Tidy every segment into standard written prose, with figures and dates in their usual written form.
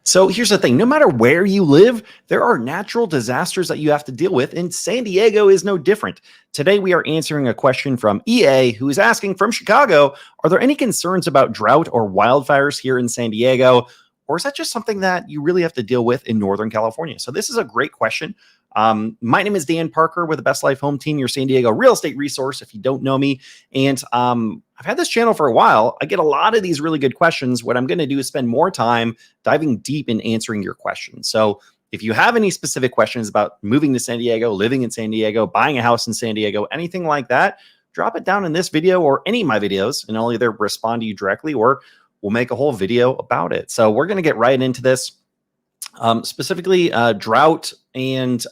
So here's the thing, no matter where you live, there are natural disasters that you have to deal with, and San Diego is no different. Today, we are answering a question from EA, who is asking from Chicago, are there any concerns about drought or wildfires here in San Diego? Or is that just something that you really have to deal with in Northern California? So this is a great question. My name is Dan Parker with the Best Life Home Team, your San Diego real estate resource, if you don't know me. And I've had this channel for a while. I get a lot of these really good questions. What I'm going to do is spend more time diving deep in answering your questions. So if you have any specific questions about moving to San Diego, living in San Diego, buying a house in San Diego, anything like that, drop it down in this video or any of my videos, and I'll either respond to you directly or we'll make a whole video about it. So we're going to get right into this. Specifically drought and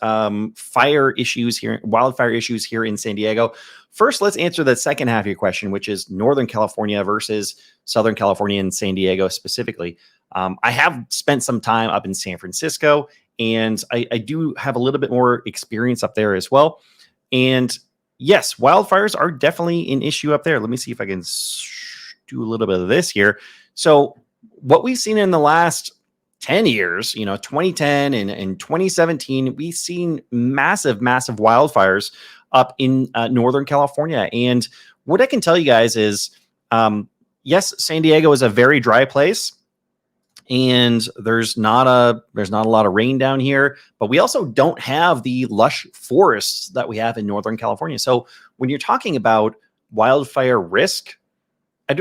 fire issues here, wildfire issues here in San Diego. First, let's answer the second half of your question, which is Northern California versus Southern California and San Diego specifically. I have spent some time up in San Francisco, and I do have a little bit more experience up there as well. And yes, wildfires are definitely an issue up there. Let me see if I can do a little bit of this here. So what we've seen in the last 10 years, 2010 and 2017, we've seen massive wildfires up in Northern California. And what I can tell you guys is, yes, San Diego is a very dry place, and there's not a lot of rain down here, but we also don't have the lush forests that we have in Northern California. So when you're talking about wildfire risk,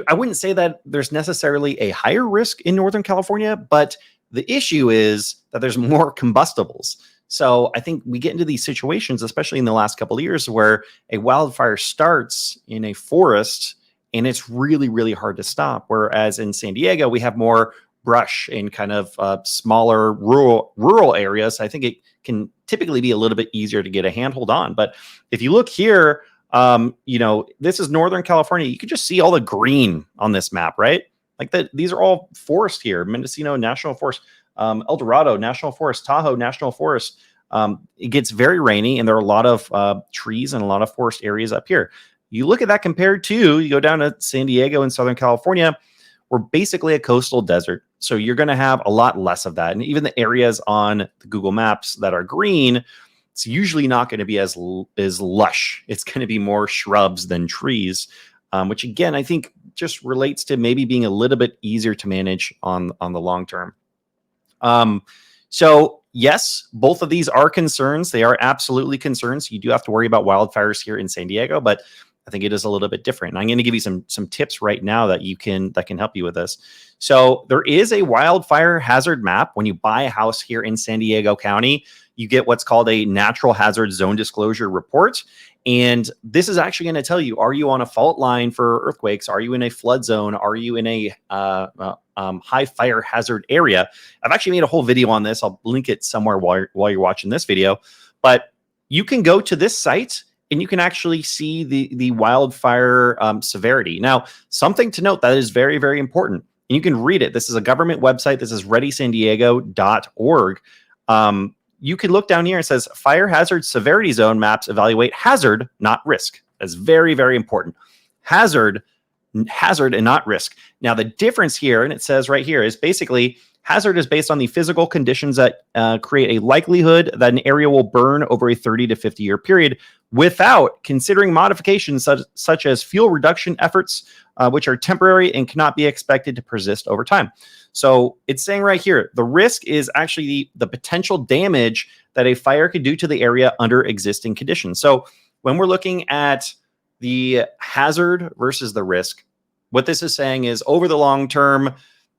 I wouldn't say that there's necessarily a higher risk in Northern California, but the issue is that there's more combustibles. So I think we get into these situations, especially in the last couple of years, where a wildfire starts in a forest and it's really hard to stop. Whereas in San Diego, we have more brush and kind of smaller rural areas. I think it can typically be a little bit easier to get a handhold on. But if you look here, this is Northern California. You can just see all the green on this map, right? Like these are all forest here. Mendocino National Forest, El Dorado National Forest, Tahoe National Forest. It gets very rainy, and there are a lot of trees and a lot of forest areas up here. You look at that compared to, you go down to San Diego and Southern California, we're basically a coastal desert. So you're going to have a lot less of that. And even the areas on the Google Maps that are green, it's usually not going to be as lush. It's going to be more shrubs than trees, which again, I think just relates to maybe being a little bit easier to manage on the long term. So yes, both of these are concerns. They are absolutely concerns. You do have to worry about wildfires here in San Diego, but I think it is a little bit different. And I'm going to give you some tips right now that can help you with this. So there is a wildfire hazard map. When you buy a house here in San Diego County, you get what's called a natural hazard zone disclosure report. And this is actually going to tell you, are you on a fault line for earthquakes? Are you in a flood zone? Are you in a high fire hazard area? I've actually made a whole video on this. I'll link it somewhere while you're watching this video. But you can go to this site and you can actually see the wildfire severity. Now, something to note that is very important. And you can read it. This is a government website. This is readysandiego.org. You can look down here. It says fire hazard severity zone maps evaluate hazard, not risk. That's very important. Hazard and not risk. Now, the difference here, and it says right here, is basically hazard is based on the physical conditions that create a likelihood that an area will burn over a 30 to 50 year period without considering modifications such as fuel reduction efforts, which are temporary and cannot be expected to persist over time. So it's saying right here, the risk is actually the potential damage that a fire could do to the area under existing conditions. So when we're looking at the hazard versus the risk, what this is saying is over the long term,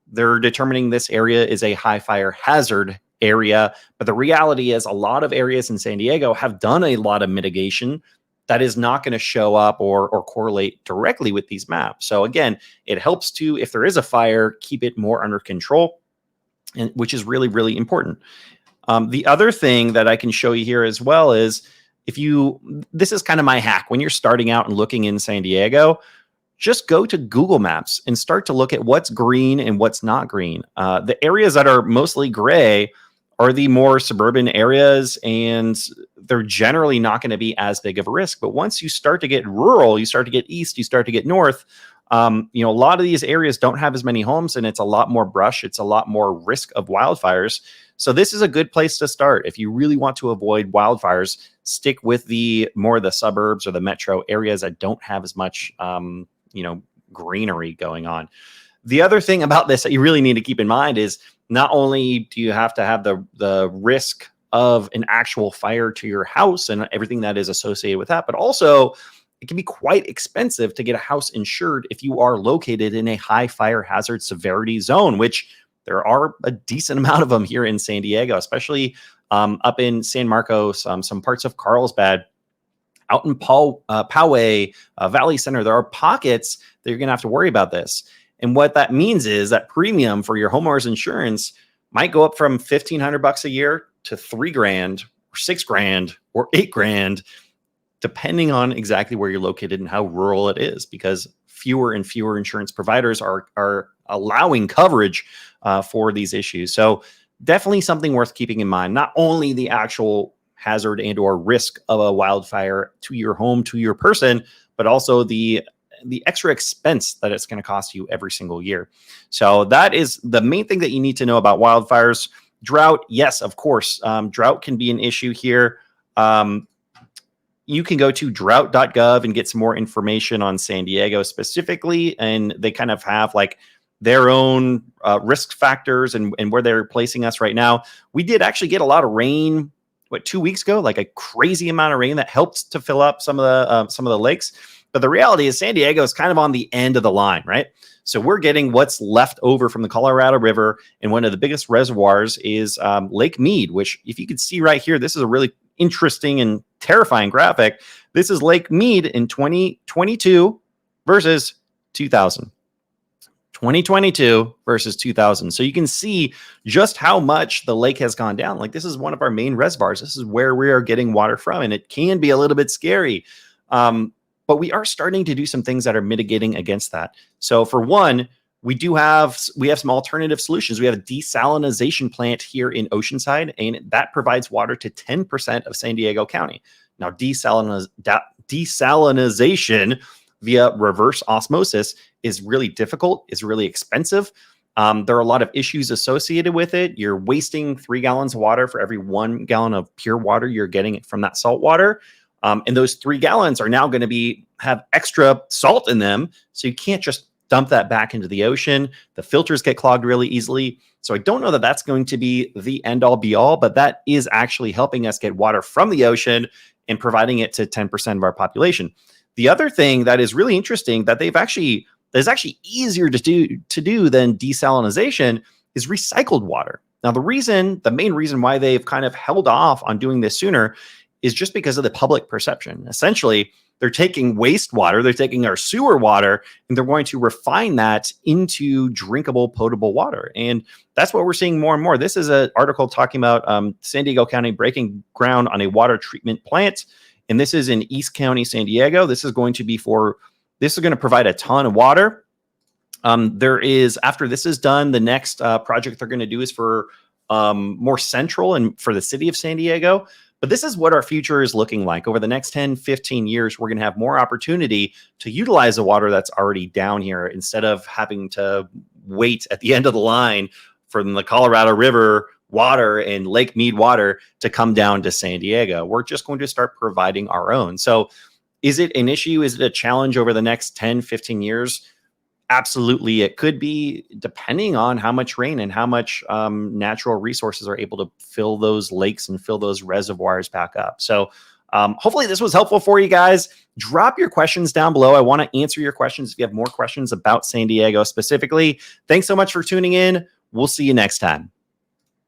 they're determining this area is a high fire hazard area. But the reality is a lot of areas in San Diego have done a lot of mitigation that is not going to show up or correlate directly with these maps. So again, it helps to, if there is a fire, keep it more under control, and which is really important. The other thing that I can show you here as well is this is kind of my hack. When you're starting out and looking in San Diego, just go to Google Maps and start to look at what's green and what's not green. The areas that are mostly gray are the more suburban areas, and they're generally not going to be as big of a risk. But once you start to get rural, you start to get east, you start to get north, A lot of these areas don't have as many homes, and it's a lot more brush. It's a lot more risk of wildfires. So this is a good place to start. If you really want to avoid wildfires, stick with the suburbs or the metro areas that don't have as much, greenery going on. The other thing about this that you really need to keep in mind is not only do you have to have the risk of an actual fire to your house and everything that is associated with that, but also it can be quite expensive to get a house insured if you are located in a high fire hazard severity zone, which there are a decent amount of them here in San Diego, especially up in San Marcos, some parts of Carlsbad, out in Poway, Valley Center. There are pockets that you're going to have to worry about this. And what that means is that premium for your homeowner's insurance might go up from $1,500 a year to $3,000 or $6,000 or $8,000, depending on exactly where you're located and how rural it is, because fewer and fewer insurance providers are allowing coverage for these issues. So definitely something worth keeping in mind, not only the actual hazard and or risk of a wildfire to your home, to your person, but also the extra expense that it's going to cost you every single year. So that is the main thing that you need to know about wildfires. Drought, yes, of course. Drought can be an issue here. You can go to drought.gov and get some more information on San Diego specifically, and they kind of have like their own risk factors and where they're placing us right now. We did actually get a lot of rain, 2 weeks ago, like a crazy amount of rain that helped to fill up some of the lakes. But the reality is San Diego is kind of on the end of the line, right? So we're getting what's left over from the Colorado River, and one of the biggest reservoirs is Lake Mead, which if you can see right here, this is a really interesting and terrifying graphic. This is Lake Mead in 2022 versus 2000. 2022 versus 2000. So you can see just how much the lake has gone down. Like, this is one of our main reservoirs. This is where we are getting water from, and it can be a little bit scary. But we are starting to do some things that are mitigating against that. So for one, we have some alternative solutions. We have a desalination plant here in Oceanside, and that provides water to 10% of San Diego County. Now, desalination via reverse osmosis is really difficult, is really expensive. There are a lot of issues associated with it. You're wasting 3 gallons of water for every 1 gallon of pure water you're getting from that salt water. And those 3 gallons are now going to have extra salt in them. So you can't just dump that back into the ocean. The filters get clogged really easily. So I don't know that that's going to be the end all be all, but that is actually helping us get water from the ocean and providing it to 10% of our population. The other thing that is really interesting that is actually easier to do than desalination is recycled water. Now, the main reason why they've kind of held off on doing this sooner is just because of the public perception. Essentially, they're taking wastewater, they're taking our sewer water, and they're going to refine that into drinkable, potable water. And that's what we're seeing more and more. This is an article talking about San Diego County breaking ground on a water treatment plant. And this is in East County, San Diego. This is going to provide a ton of water. After this is done, the next project they're going to do is for more central and for the city of San Diego. But this is what our future is looking like. Over the next 10, 15 years, we're going to have more opportunity to utilize the water that's already down here instead of having to wait at the end of the line from the Colorado River water and Lake Mead water to come down to San Diego. We're just going to start providing our own. So is it an issue? Is it a challenge over the next 10, 15 years? Absolutely, it could be, depending on how much rain and how much natural resources are able to fill those lakes and fill those reservoirs back up. So hopefully this was helpful for you guys. Drop your questions down below. I want to answer your questions if you have more questions about San Diego specifically. Thanks so much for tuning in. We'll see you next time.